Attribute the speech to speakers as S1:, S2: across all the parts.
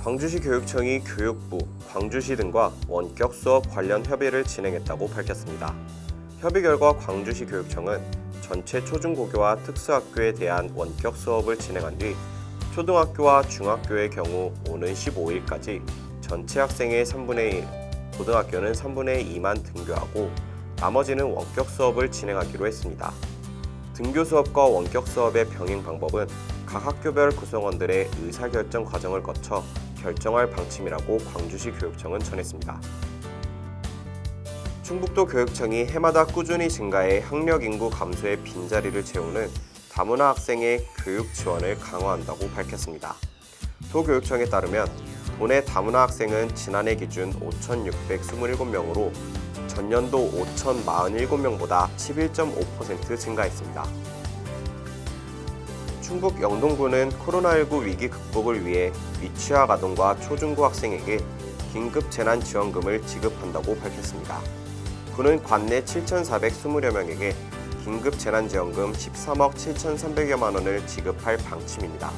S1: 광주시 교육청이 교육부, 광주시 등과 원격 수업 관련 협의를 진행했다고 밝혔습니다. 협의 결과 광주시 교육청은 전체 초중고교와 특수학교에 대한 원격 수업을 진행한 뒤 초등학교와 중학교의 경우 오는 15일까지 전체 학생의 3분의 1, 고등학교는 3분의 2만 등교하고 나머지는 원격 수업을 진행하기로 했습니다. 등교 수업과 원격 수업의 병행 방법은 각 학교별 구성원들의 의사결정 과정을 거쳐 결정할 방침이라고 광주시 교육청은 전했습니다. 충북도 교육청이 해마다 꾸준히 증가해 학력 인구 감소의 빈자리를 채우는 다문화 학생의 교육 지원을 강화한다고 밝혔습니다. 도교육청에 따르면 도내 다문화 학생은 지난해 기준 5,627명으로 전년도 5,047명보다 11.5% 증가했습니다. 충북 영동군은 코로나19 위기 극복을 위해 미취학 아동과 초중고 학생에게 긴급 재난지원금을 지급한다고 밝혔습니다. 군은 관내 7,420여 명에게 긴급 재난지원금 13억 7,300여만 원을 지급할 방침입니다.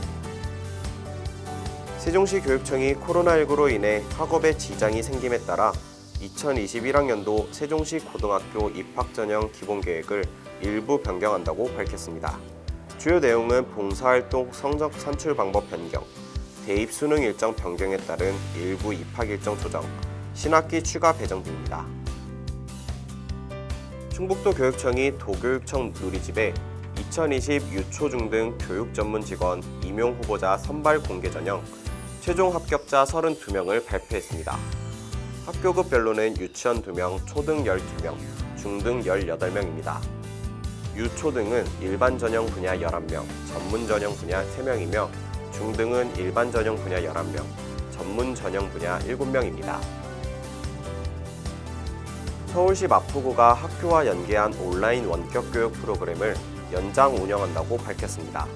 S1: 세종시 교육청이 코로나19로 인해 학업에 지장이 생김에 따라 2021학년도 세종시 고등학교 입학전형 기본계획을 일부 변경한다고 밝혔습니다. 주요 내용은 봉사활동 성적 산출 방법 변경, 대입 수능 일정 변경에 따른 일부 입학 일정 조정, 신학기 추가 배정 등입니다. 충북도 교육청이 도교육청 누리집에 2020 유초중 등 교육 전문 직원 임용 후보자 선발 공개 전형 최종 합격자 32명을 발표했습니다. 학교급별로는 유치원 2명, 초등 12명, 중등 18명입니다. 유초등은 일반 전형 분야 11명, 전문 전형 분야 3명이며 중등은 일반 전형 분야 11명, 전문 전형 분야 7명입니다. 서울시 마포구가 학교와 연계한 온라인 원격 교육 프로그램을 연장 운영한다고 밝혔습니다.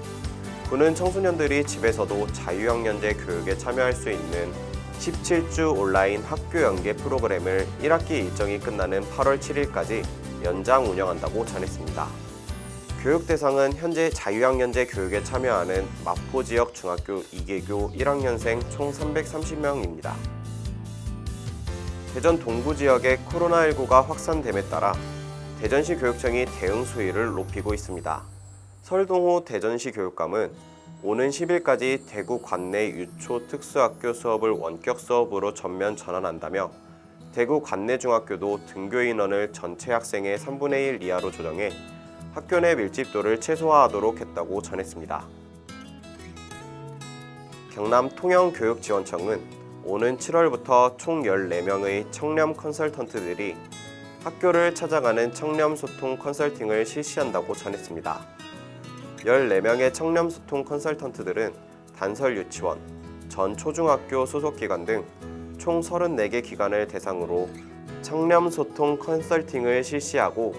S1: 구는 청소년들이 집에서도 자유학년제 교육에 참여할 수 있는 17주 온라인 학교 연계 프로그램을 1학기 일정이 끝나는 8월 7일까지 연장 운영한다고 전했습니다. 교육 대상은 현재 자유학년제 교육에 참여하는 마포 지역 중학교 2개교 1학년생 총 330명입니다. 대전 동구 지역의 코로나19가 확산됨에 따라 대전시 교육청이 대응 수위를 높이고 있습니다. 설동호 대전시 교육감은 오는 10일까지 대구 관내 유초 특수학교 수업을 원격 수업으로 전면 전환한다며 대구 관내 중학교도 등교 인원을 전체 학생의 3분의 1 이하로 조정해 학교 내 밀집도를 최소화하도록 했다고 전했습니다. 경남 통영교육지원청은 오는 7월부터 총 14명의 청렴 컨설턴트들이 학교를 찾아가는 청렴소통 컨설팅을 실시한다고 전했습니다. 14명의 청렴소통 컨설턴트들은 단설 유치원, 전 초중학교 소속기관 등 총 34개 기관을 대상으로 청렴소통 컨설팅을 실시하고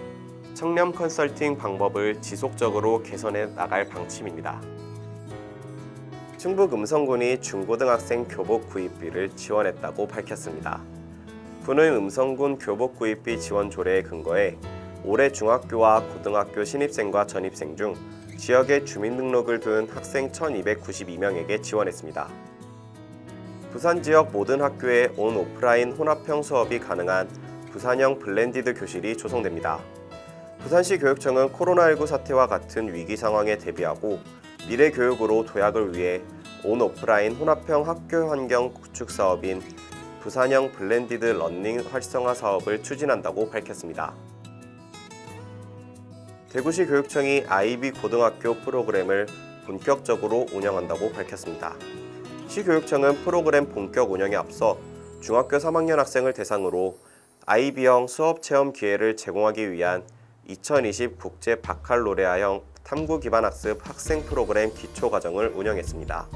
S1: 청렴 컨설팅 방법을 지속적으로 개선해 나갈 방침입니다. 충북 음성군이 중고등학생 교복 구입비를 지원했다고 밝혔습니다. 군은 음성군 교복 구입비 지원 조례에 근거해 올해 중학교와 고등학교 신입생과 전입생 중 지역에 주민등록을 둔 학생 1,292명에게 지원했습니다. 부산 지역 모든 학교에 온 오프라인 혼합형 수업이 가능한 부산형 블렌디드 교실이 조성됩니다. 부산시 교육청은 코로나19 사태와 같은 위기 상황에 대비하고 미래 교육으로 도약을 위해 온 오프라인 혼합형 학교 환경 구축 사업인 부산형 블렌디드 러닝 활성화 사업을 추진한다고 밝혔습니다. 대구시 교육청이 IB 고등학교 프로그램을 본격적으로 운영한다고 밝혔습니다. 시 교육청은 프로그램 본격 운영에 앞서 중학교 3학년 학생을 대상으로 IB형 수업 체험 기회를 제공하기 위한 2020 국제 바칼로레아형 탐구 기반 학습 학생 프로그램 기초 과정을 운영했습니다.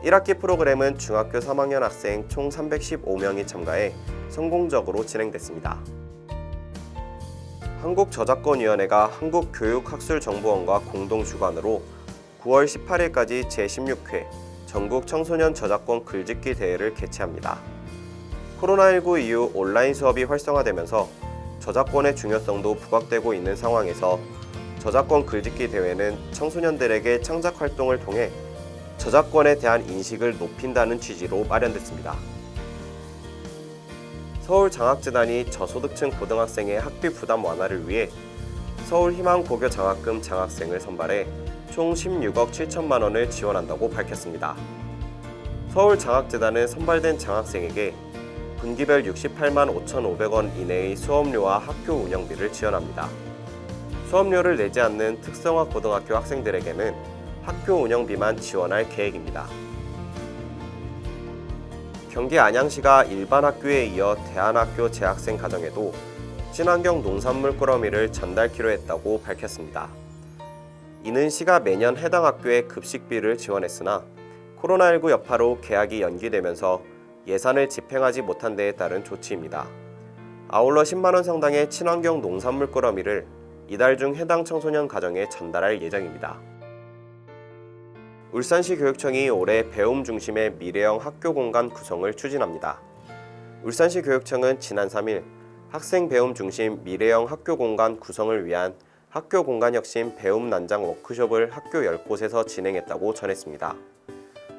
S1: 1학기 프로그램은 중학교 3학년 학생 총 315명이 참가해 성공적으로 진행됐습니다. 한국저작권위원회가 한국교육학술정보원과 공동 주관으로 9월 18일까지 제16회 전국 청소년 저작권 글짓기 대회를 개최합니다. 코로나19 이후 온라인 수업이 활성화되면서 저작권의 중요성도 부각되고 있는 상황에서 저작권 글짓기 대회는 청소년들에게 창작 활동을 통해 저작권에 대한 인식을 높인다는 취지로 마련됐습니다. 서울장학재단이 저소득층 고등학생의 학비 부담 완화를 위해 서울희망고교 장학금 장학생을 선발해 총 16억 7천만 원을 지원한다고 밝혔습니다. 서울장학재단은 선발된 장학생에게 분기별 68만 5,500원 이내의 수업료와 학교 운영비를 지원합니다. 수업료를 내지 않는 특성화 고등학교 학생들에게는 학교 운영비만 지원할 계획입니다. 경기 안양시가 일반 학교에 이어 대안학교 재학생 가정에도 친환경 농산물 꾸러미를 전달키로 했다고 밝혔습니다. 이는 시가 매년 해당 학교에 급식비를 지원했으나 코로나19 여파로 개학이 연기되면서 예산을 집행하지 못한 데에 따른 조치입니다. 아울러 10만 원 상당의 친환경 농산물 꾸러미를 이달 중 해당 청소년 가정에 전달할 예정입니다. 울산시 교육청이 올해 배움 중심의 미래형 학교 공간 구성을 추진합니다. 울산시 교육청은 지난 3일 학생 배움 중심 미래형 학교 공간 구성을 위한 학교 공간 혁신 배움 난장 워크숍을 학교 10곳에서 진행했다고 전했습니다.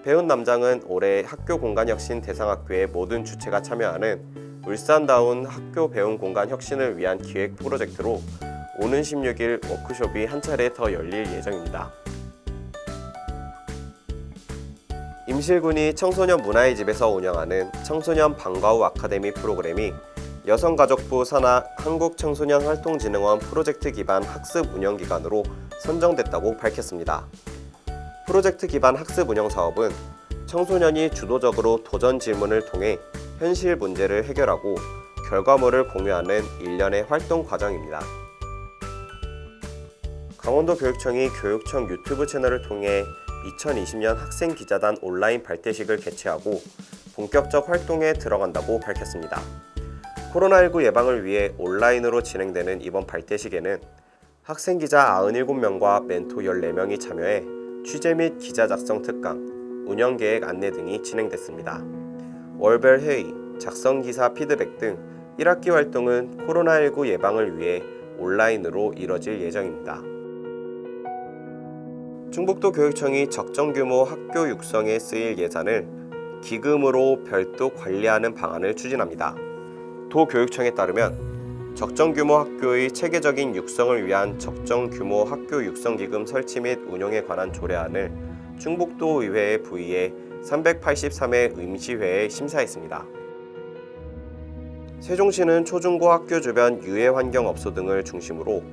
S1: 배움 남장은 올해 학교 공간 혁신 대상 학교의 모든 주체가 참여하는 울산다운 학교 배움 공간 혁신을 위한 기획 프로젝트로 오는 16일 워크숍이 한 차례 더 열릴 예정입니다. 임실군이 청소년 문화의 집에서 운영하는 청소년 방과 후 아카데미 프로그램이 여성가족부 산하 한국청소년활동진흥원 프로젝트 기반 학습 운영 기관으로 선정됐다고 밝혔습니다. 프로젝트 기반 학습 운영 사업은 청소년이 주도적으로 도전 질문을 통해 현실 문제를 해결하고 결과물을 공유하는 일련의 활동 과정입니다. 강원도교육청이 교육청 유튜브 채널을 통해 2020년 학생기자단 온라인 발대식을 개최하고 본격적 활동에 들어간다고 밝혔습니다. 코로나19 예방을 위해 온라인으로 진행되는 이번 발대식에는 학생기자 97명과 멘토 14명이 참여해 취재 및 기자 작성 특강, 운영계획 안내 등이 진행됐습니다. 월별 회의, 작성 기사 피드백 등 1학기 활동은 코로나19 예방을 위해 온라인으로 이뤄질 예정입니다. 충북도 교육청이 적정 규모 학교 육성에 쓰일 예산을 기금으로 별도 관리하는 방안을 추진합니다. 도교육청에 따르면 적정 규모 학교의 체계적인 육성을 위한 적정 규모 학교 육성기금 설치 및 운용에 관한 조례안을 충북도 의회에 부의해 383회 임시회에 심사했습니다. 세종시는 초중고 학교 주변 유해환경업소 등을 중심으로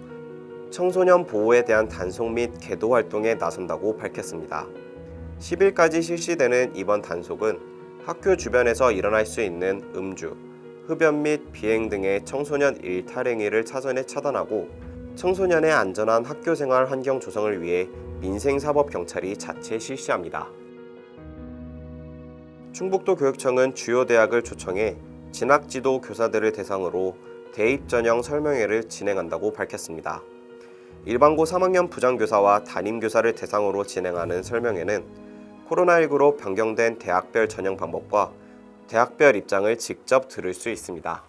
S1: 청소년 보호에 대한 단속 및 계도 활동에 나선다고 밝혔습니다. 10일까지 실시되는 이번 단속은 학교 주변에서 일어날 수 있는 음주, 흡연 및 비행 등의 청소년 일탈 행위를 사전에 차단하고 청소년의 안전한 학교생활 환경 조성을 위해 민생사법경찰이 자체 실시합니다. 충북도 교육청은 주요 대학을 초청해 진학지도 교사들을 대상으로 대입 전형 설명회를 진행한다고 밝혔습니다. 일반고 3학년 부장교사와 담임교사를 대상으로 진행하는 설명회는 코로나19로 변경된 대학별 전형 방법과 대학별 입장을 직접 들을 수 있습니다.